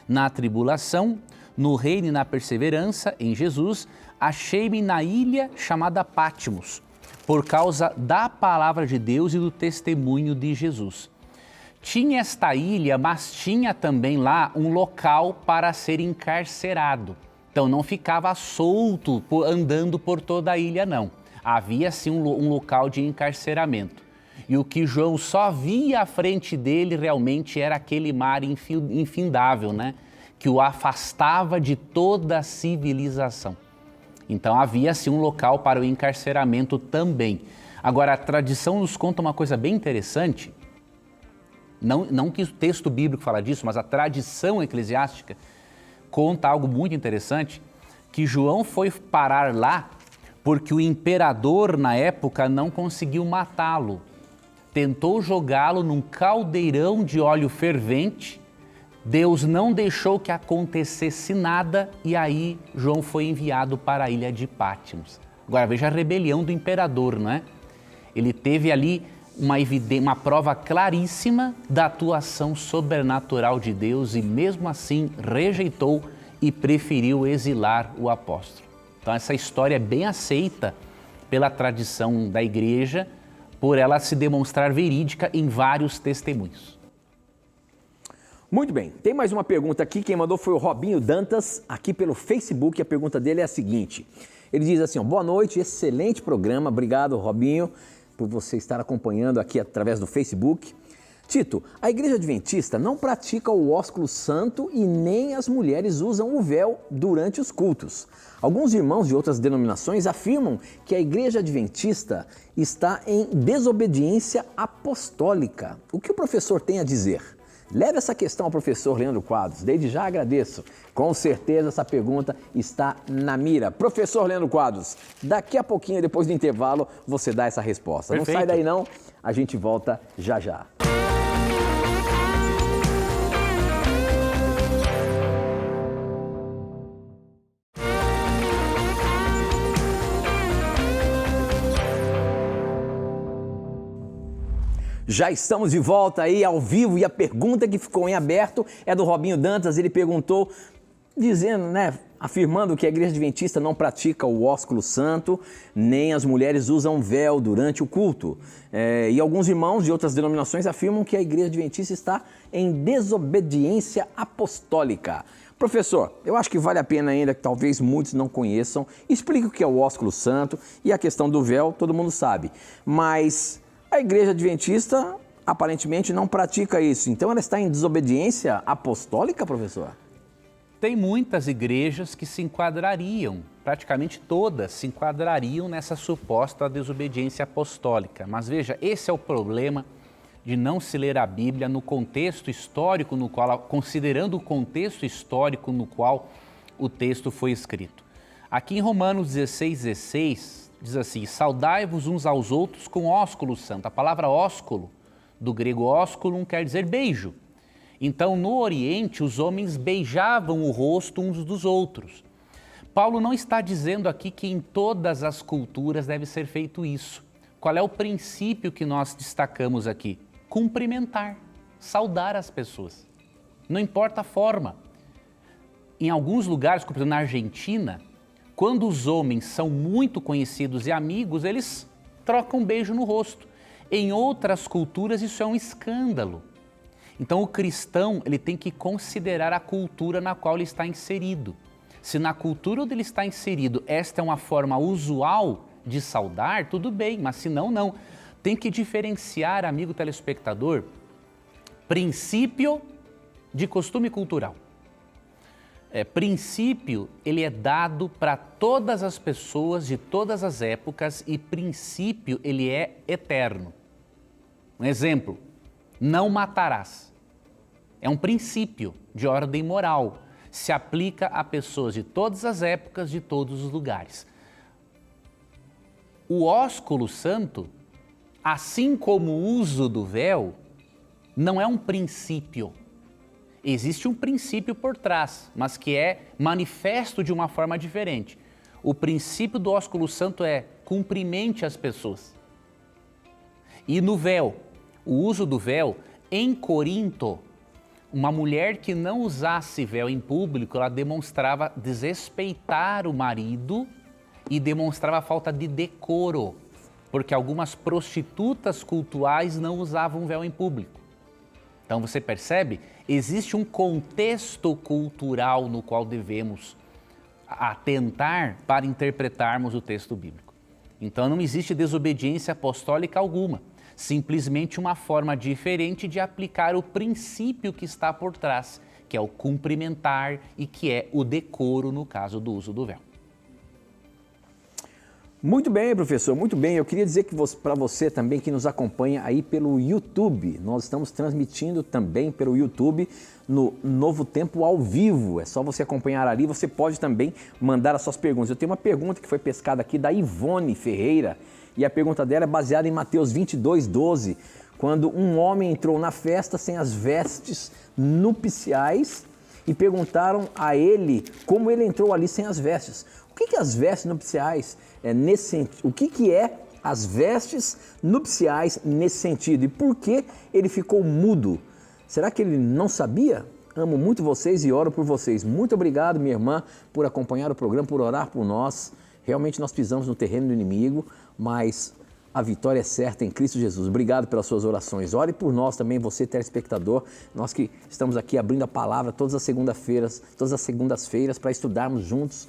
na tribulação, no reino e na perseverança em Jesus, achei-me na ilha chamada Patmos, por causa da palavra de Deus e do testemunho de Jesus. Tinha esta ilha, mas tinha também lá um local para ser encarcerado. Então não ficava solto andando por toda a ilha, não. Havia sim um local de encarceramento. E o que João só via à frente dele realmente era aquele mar infindável, né? Que o afastava de toda a civilização. Então havia sim um local para o encarceramento também. Agora a tradição nos conta uma coisa bem interessante, não que o texto bíblico fala disso, mas a tradição eclesiástica conta algo muito interessante, que João foi parar lá porque o imperador, na época, não conseguiu matá-lo. Tentou jogá-lo num caldeirão de óleo fervente, Deus não deixou que acontecesse nada e aí João foi enviado para a ilha de Patmos. Agora veja a rebelião do imperador, não é? Ele teve ali uma prova claríssima da atuação sobrenatural de Deus e mesmo assim rejeitou e preferiu exilar o apóstolo. Então essa história é bem aceita pela tradição da igreja, por ela se demonstrar verídica em vários testemunhos. Muito bem, tem mais uma pergunta aqui, quem mandou foi o Robinho Dantas, aqui pelo Facebook, a pergunta dele é a seguinte, ele diz assim, boa noite, excelente programa, obrigado Robinho por você estar acompanhando aqui através do Facebook. Tito, a Igreja Adventista não pratica o ósculo santo e nem as mulheres usam o véu durante os cultos. Alguns irmãos de outras denominações afirmam que a Igreja Adventista está em desobediência apostólica. O que o professor tem a dizer? Leve essa questão ao professor Leandro Quadros. Desde já agradeço. Com certeza essa pergunta está na mira. Professor Leandro Quadros, daqui a pouquinho, depois do intervalo, você dá essa resposta. Perfeito. Não sai daí não, a gente volta já já. Já estamos de volta aí ao vivo e a pergunta que ficou em aberto é do Robinho Dantas. Ele perguntou, dizendo, afirmando que a Igreja Adventista não pratica o ósculo santo, nem as mulheres usam véu durante o culto. E alguns irmãos de outras denominações afirmam que a Igreja Adventista está em desobediência apostólica. Professor, eu acho que vale a pena ainda, que talvez muitos não conheçam, explique o que é o ósculo santo e a questão do véu, todo mundo sabe, mas a Igreja Adventista aparentemente não pratica isso, então ela está em desobediência apostólica, professor? Tem muitas igrejas que se enquadrariam, praticamente todas se enquadrariam nessa suposta desobediência apostólica. Mas veja, esse é o problema de não se ler a Bíblia no contexto histórico no qual, considerando o contexto histórico no qual o texto foi escrito. Aqui em Romanos 16:16 diz assim, saudai-vos uns aos outros com ósculo santo. A palavra ósculo, do grego ósculum, quer dizer beijo. Então, no Oriente, os homens beijavam o rosto uns dos outros. Paulo não está dizendo aqui que em todas as culturas deve ser feito isso. Qual é o princípio que nós destacamos aqui? Cumprimentar, saudar as pessoas. Não importa a forma. Em alguns lugares, como por exemplo na Argentina, Quando os homens são muito conhecidos e amigos, eles trocam um beijo no rosto. Em outras culturas isso é um escândalo. Então o cristão ele tem que considerar a cultura na qual ele está inserido. Se na cultura onde ele está inserido esta é uma forma usual de saudar, tudo bem, mas se não, não. Tem que diferenciar, amigo telespectador, princípio de costume cultural. Princípio, ele é dado para todas as pessoas de todas as épocas e princípio, ele é eterno. Um exemplo, não matarás. É um princípio de ordem moral. Se aplica a pessoas de todas as épocas, de todos os lugares. O ósculo santo, assim como o uso do véu, não é um princípio. Existe um princípio por trás, mas que é manifesto de uma forma diferente. O princípio do ósculo santo é cumprimente as pessoas. E no véu, o uso do véu, em Corinto, uma mulher que não usasse véu em público, ela demonstrava desrespeitar o marido e demonstrava falta de decoro, porque algumas prostitutas cultuais não usavam véu em público. Então você percebe, existe um contexto cultural no qual devemos atentar para interpretarmos o texto bíblico. Então não existe desobediência apostólica alguma, simplesmente uma forma diferente de aplicar o princípio que está por trás, que é o cumprimentar e que é o decoro no caso do uso do véu. Muito bem, professor, muito bem. Eu queria dizer que para você também que nos acompanha aí pelo YouTube, nós estamos transmitindo também pelo YouTube no Novo Tempo ao vivo. É só você acompanhar ali, você pode também mandar as suas perguntas. Eu tenho uma pergunta que foi pescada aqui da Ivone Ferreira e a pergunta dela é baseada em Mateus 22:12, quando um homem entrou na festa sem as vestes nupciais e perguntaram a ele como ele entrou ali sem as vestes. O que as vestes nupciais nesse sentido? O que é as vestes nupciais nesse sentido? E por que ele ficou mudo? Será que ele não sabia? Amo muito vocês e oro por vocês. Muito obrigado, minha irmã, por acompanhar o programa, por orar por nós. Realmente nós pisamos no terreno do inimigo, mas a vitória é certa em Cristo Jesus. Obrigado pelas suas orações. Ore por nós também, você telespectador. Nós que estamos aqui abrindo a palavra todas as segundas-feiras para estudarmos juntos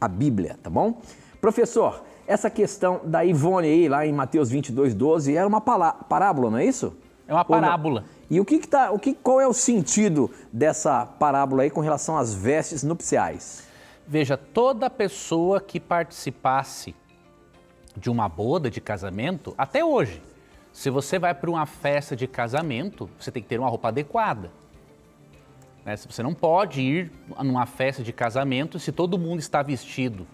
a Bíblia, tá bom? Professor, essa questão da Ivone aí, lá em Mateus 22:12, era uma parábola, não é isso? É uma parábola. E qual é o sentido dessa parábola aí com relação às vestes nupciais? Veja, toda pessoa que participasse de uma boda de casamento, até hoje, se você vai para uma festa de casamento, você tem que ter uma roupa adequada. Você não pode ir numa festa de casamento se todo mundo está vestido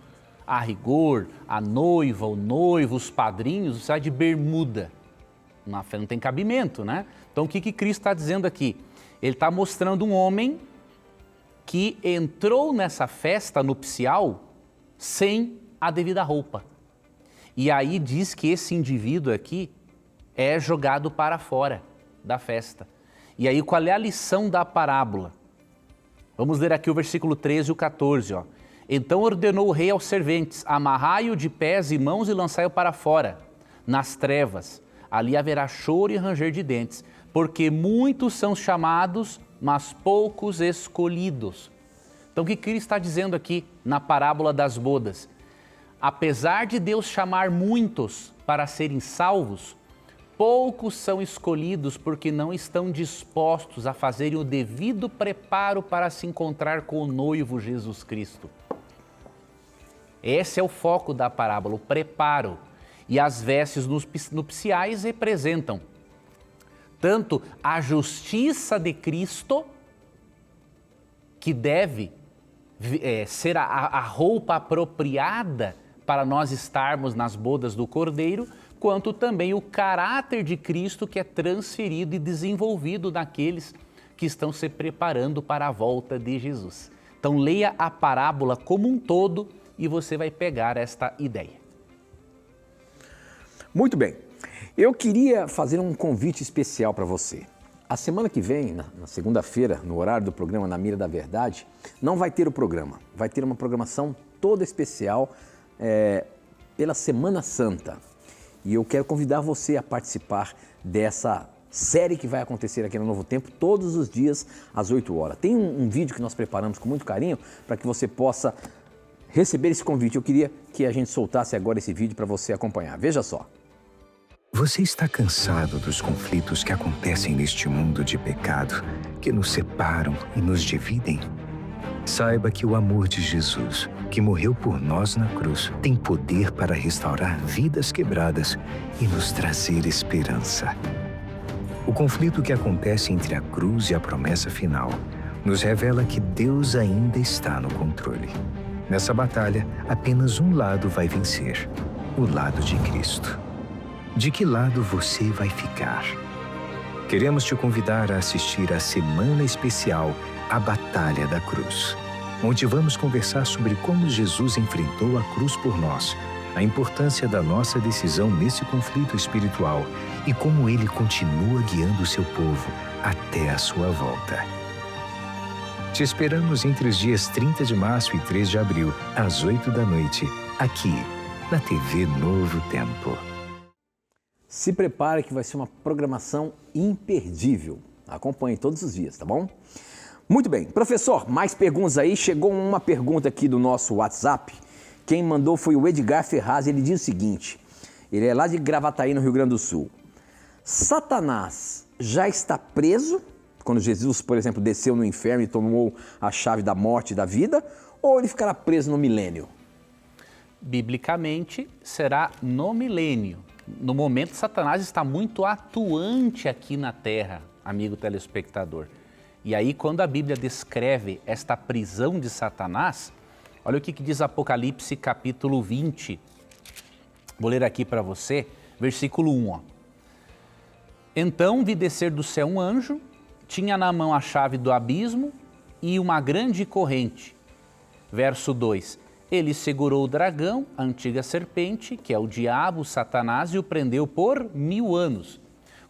a rigor, a noiva, o noivo, os padrinhos, você vai de bermuda. Uma festa não tem cabimento, né? Então o que Cristo está dizendo aqui? Ele está mostrando um homem que entrou nessa festa nupcial sem a devida roupa. E aí diz que esse indivíduo aqui é jogado para fora da festa. E aí qual é a lição da parábola? Vamos ler aqui o versículo 13 e o 14, ó. Então ordenou o rei aos serventes, amarrai-o de pés e mãos e lançai-o para fora, nas trevas. Ali haverá choro e ranger de dentes, porque muitos são chamados, mas poucos escolhidos. Então o que Cristo está dizendo aqui na parábola das bodas? Apesar de Deus chamar muitos para serem salvos, poucos são escolhidos porque não estão dispostos a fazerem o devido preparo para se encontrar com o noivo Jesus Cristo. Esse é o foco da parábola, o preparo. E as vestes nupciais representam tanto a justiça de Cristo, que deve ser a roupa apropriada para nós estarmos nas bodas do Cordeiro, quanto também o caráter de Cristo que é transferido e desenvolvido naqueles que estão se preparando para a volta de Jesus. Então leia a parábola como um todo e você vai pegar esta ideia. Muito bem. Eu queria fazer um convite especial para você. A semana que vem, na segunda-feira, no horário do programa Na Mira da Verdade, não vai ter o programa. Vai ter uma programação toda especial pela Semana Santa. E eu quero convidar você a participar dessa série que vai acontecer aqui no Novo Tempo todos os dias às 8 horas. Tem um vídeo que nós preparamos com muito carinho para que você possa receber esse convite. Eu queria que a gente soltasse agora esse vídeo para você acompanhar. Veja só. Você está cansado dos conflitos que acontecem neste mundo de pecado, que nos separam e nos dividem? Saiba que o amor de Jesus, que morreu por nós na cruz, tem poder para restaurar vidas quebradas e nos trazer esperança. O conflito que acontece entre a cruz e a promessa final nos revela que Deus ainda está no controle. Nessa batalha, apenas um lado vai vencer, o lado de Cristo. De que lado você vai ficar? Queremos te convidar a assistir à Semana Especial A Batalha da Cruz, onde vamos conversar sobre como Jesus enfrentou a cruz por nós, a importância da nossa decisão nesse conflito espiritual e como ele continua guiando o seu povo até a sua volta. Te esperamos entre os dias 30 de março e 3 de abril, às 8 da noite, aqui, na TV Novo Tempo. Se prepare que vai ser uma programação imperdível. Acompanhe todos os dias, tá bom? Muito bem. Professor, mais perguntas aí. Chegou uma pergunta aqui do nosso WhatsApp. Quem mandou foi o Edgar Ferraz. Ele diz o seguinte, ele é lá de Gravataí, no Rio Grande do Sul. Satanás já está preso quando Jesus, por exemplo, desceu no inferno e tomou a chave da morte e da vida? Ou ele ficará preso no milênio? Biblicamente, será no milênio. No momento, Satanás está muito atuante aqui na Terra, amigo telespectador. E aí, quando a Bíblia descreve esta prisão de Satanás, olha o que diz Apocalipse capítulo 20. Vou ler aqui para você, versículo 1. Ó. Então vi descer do céu um anjo, tinha na mão a chave do abismo e uma grande corrente. Verso 2. Ele segurou o dragão, a antiga serpente, que é o diabo, Satanás, e o prendeu por 1000 anos.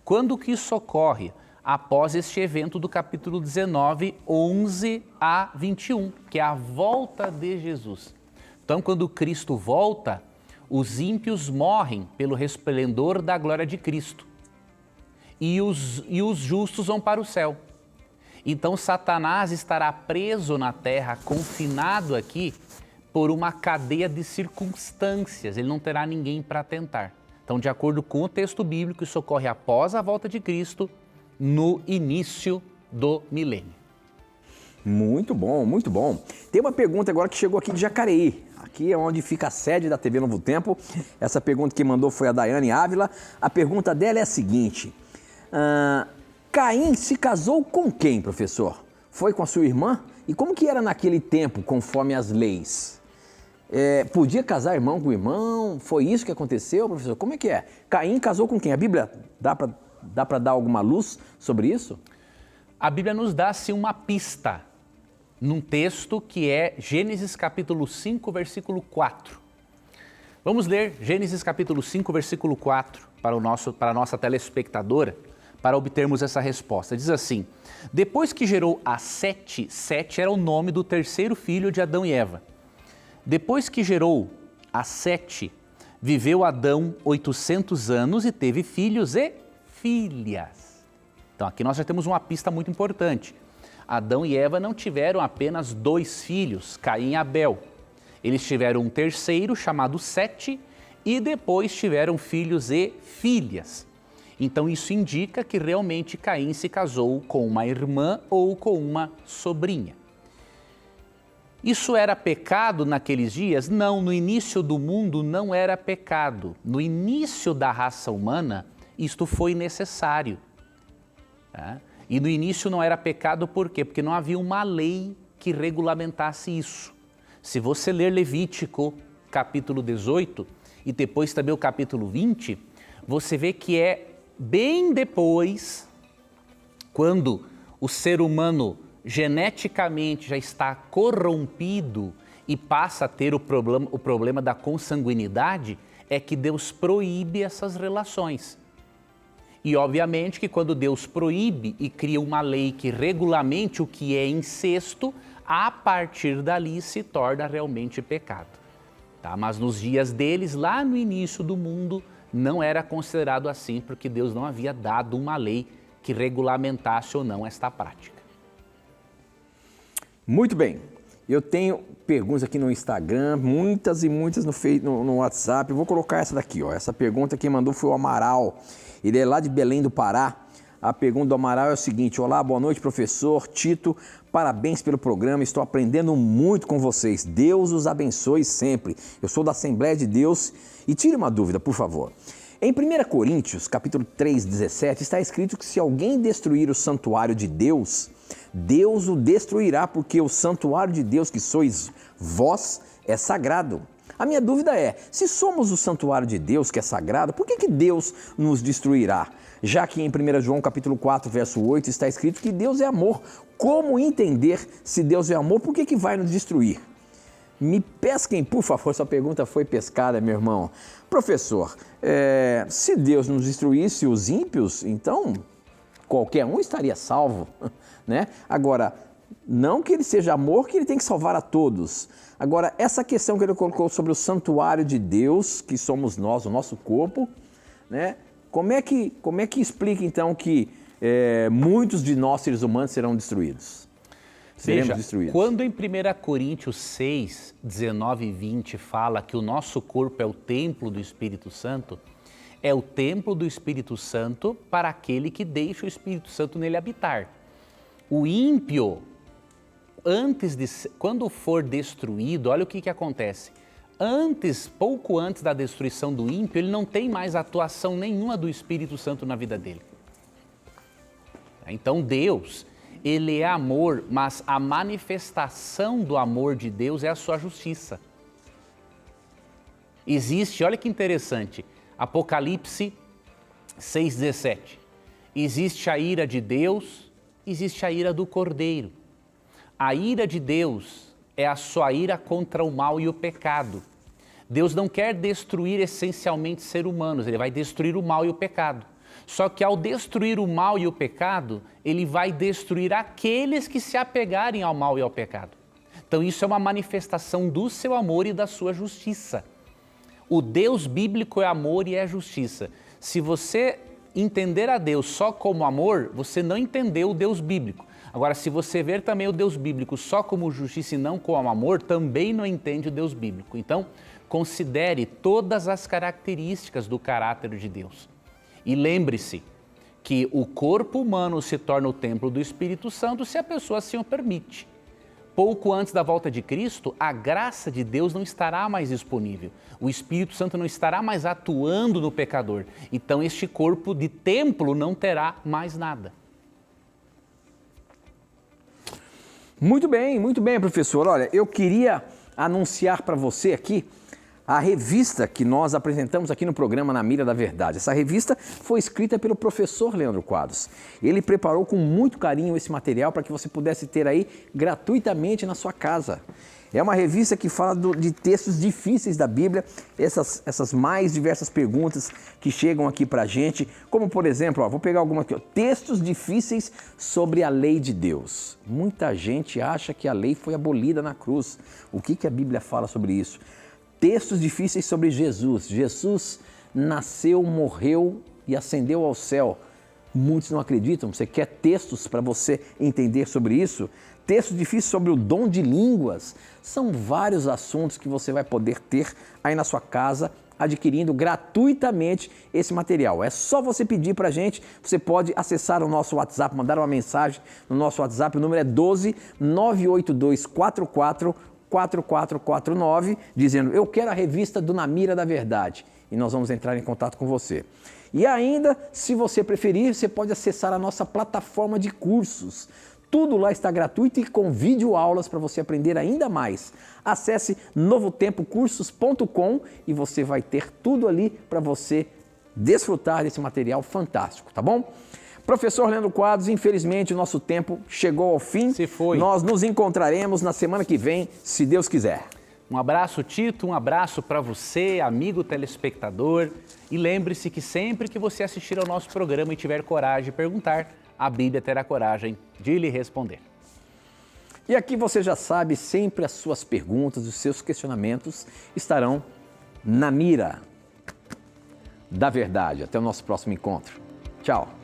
Quando que isso ocorre? Após este evento do capítulo 19, 11 a 21, que é a volta de Jesus. Então, quando Cristo volta, os ímpios morrem pelo resplendor da glória de Cristo. E os justos vão para o céu. Então, Satanás estará preso na terra, confinado aqui, por uma cadeia de circunstâncias. Ele não terá ninguém para tentar. Então, de acordo com o texto bíblico, isso ocorre após a volta de Cristo, no início do milênio. Muito bom, muito bom. Tem uma pergunta agora que chegou aqui de Jacareí. Aqui é onde fica a sede da TV Novo Tempo. Essa pergunta que mandou foi a Daiane Ávila. A pergunta dela é a seguinte. Caim se casou com quem, professor? Foi com a sua irmã? E como que era naquele tempo, conforme as leis? Podia casar irmão com irmão? Foi isso que aconteceu, professor? Como é que é? Caim casou com quem? A Bíblia dá para dar alguma luz sobre isso? A Bíblia nos dá, sim, uma pista num texto que é Gênesis capítulo 5, versículo 4. Vamos ler Gênesis capítulo 5, versículo 4 para a nossa telespectadora, para obtermos essa resposta. Diz assim, depois que gerou a Sete, Sete era o nome do terceiro filho de Adão e Eva. Depois que gerou a Sete, viveu Adão 800 anos e teve filhos e filhas. Então aqui nós já temos uma pista muito importante. Adão e Eva não tiveram apenas 2 filhos, Caim e Abel. Eles tiveram um terceiro chamado Sete e depois tiveram filhos e filhas. Então isso indica que realmente Caim se casou com uma irmã ou com uma sobrinha. Isso era pecado naqueles dias? Não, no início do mundo não era pecado. No início da raça humana, isto foi necessário. Tá? E no início não era pecado por quê? Porque não havia uma lei que regulamentasse isso. Se você ler Levítico, capítulo 18, e depois também o capítulo 20, você vê que é bem depois, quando o ser humano geneticamente já está corrompido e passa a ter o problema da consanguinidade, é que Deus proíbe essas relações. E obviamente que quando Deus proíbe e cria uma lei que regulamente o que é incesto, a partir dali se torna realmente pecado. Tá? Mas nos dias deles, lá no início do mundo, não era considerado assim, porque Deus não havia dado uma lei que regulamentasse ou não esta prática. Muito bem. Eu tenho perguntas aqui no Instagram, muitas e muitas no WhatsApp. Eu vou colocar essa daqui, ó. Essa pergunta quem mandou foi o Amaral. Ele é lá de Belém do Pará. A pergunta do Amaral é o seguinte: olá, boa noite, professor Tito. Parabéns pelo programa, estou aprendendo muito com vocês. Deus os abençoe sempre. Eu sou da Assembleia de Deus e tire uma dúvida, por favor. Em 1 Coríntios, capítulo 3, 17, está escrito que se alguém destruir o santuário de Deus, Deus o destruirá, porque o santuário de Deus que sois vós é sagrado. A minha dúvida é, se somos o santuário de Deus que é sagrado, por que Deus nos destruirá? Já que em 1 João capítulo 4, verso 8 está escrito que Deus é amor. Como entender se Deus é amor, por que vai nos destruir? Me pesquem, por favor, sua pergunta foi pescada, meu irmão. Professor, se Deus nos destruísse os ímpios, então qualquer um estaria salvo, né? Agora, não que ele seja amor, que ele tem que salvar a todos. Agora, essa questão que ele colocou sobre o santuário de Deus, que somos nós, o nosso corpo, né? Como é que explica, então, que muitos de nós, seres humanos, serão destruídos? Seremos destruídos. Quando em 1 Coríntios 6, 19 e 20 fala que o nosso corpo é o templo do Espírito Santo, é o templo do Espírito Santo para aquele que deixa o Espírito Santo nele habitar. O ímpio, quando for destruído, olha o que acontece. Pouco antes da destruição do ímpio, ele não tem mais atuação nenhuma do Espírito Santo na vida dele. Então Deus, ele é amor, mas a manifestação do amor de Deus é a sua justiça. Existe, olha que interessante, Apocalipse 6,17. Existe a ira de Deus, existe a ira do Cordeiro. A ira de Deus é a sua ira contra o mal e o pecado. Deus não quer destruir essencialmente seres humanos, ele vai destruir o mal e o pecado. Só que ao destruir o mal e o pecado, ele vai destruir aqueles que se apegarem ao mal e ao pecado. Então isso é uma manifestação do seu amor e da sua justiça. O Deus bíblico é amor e é justiça. Se você entender a Deus só como amor, você não entendeu o Deus bíblico. Agora, se você ver também o Deus bíblico só como justiça e não como amor, também não entende o Deus bíblico. Então, considere todas as características do caráter de Deus. E lembre-se que o corpo humano se torna o templo do Espírito Santo se a pessoa assim o permite. Pouco antes da volta de Cristo, a graça de Deus não estará mais disponível. O Espírito Santo não estará mais atuando no pecador. Então, este corpo de templo não terá mais nada. Muito bem, professor. Olha, eu queria anunciar para você aqui a revista que nós apresentamos aqui no programa Na Mira da Verdade. Essa revista foi escrita pelo professor Leandro Quadros. Ele preparou com muito carinho esse material para que você pudesse ter aí gratuitamente na sua casa. É uma revista que fala de textos difíceis da Bíblia, essas mais diversas perguntas que chegam aqui para a gente, como por exemplo, vou pegar alguma aqui, textos difíceis sobre a lei de Deus. Muita gente acha que a lei foi abolida na cruz. O que a Bíblia fala sobre isso? Textos difíceis sobre Jesus. Jesus nasceu, morreu e ascendeu ao céu. Muitos não acreditam. Você quer textos para você entender sobre isso? Textos difíceis sobre o dom de línguas. São vários assuntos que você vai poder ter aí na sua casa, adquirindo gratuitamente esse material. É só você pedir para a gente, você pode acessar o nosso WhatsApp, mandar uma mensagem no nosso WhatsApp, o número é 12 982 44 4449, dizendo: eu quero a revista do Na Mira da Verdade, e nós vamos entrar em contato com você. E ainda, se você preferir, você pode acessar a nossa plataforma de cursos. Tudo lá está gratuito e com videoaulas para você aprender ainda mais. Acesse novotempocursos.com e você vai ter tudo ali para você desfrutar desse material fantástico, tá bom? Professor Leandro Quadros, infelizmente o nosso tempo chegou ao fim. Se foi. Nós nos encontraremos na semana que vem, se Deus quiser. Um abraço, Tito, um abraço para você, amigo telespectador. E lembre-se que sempre que você assistir ao nosso programa e tiver coragem de perguntar, a Bíblia terá coragem de lhe responder. E aqui você já sabe, sempre as suas perguntas, os seus questionamentos estarão na mira da verdade. Até o nosso próximo encontro. Tchau!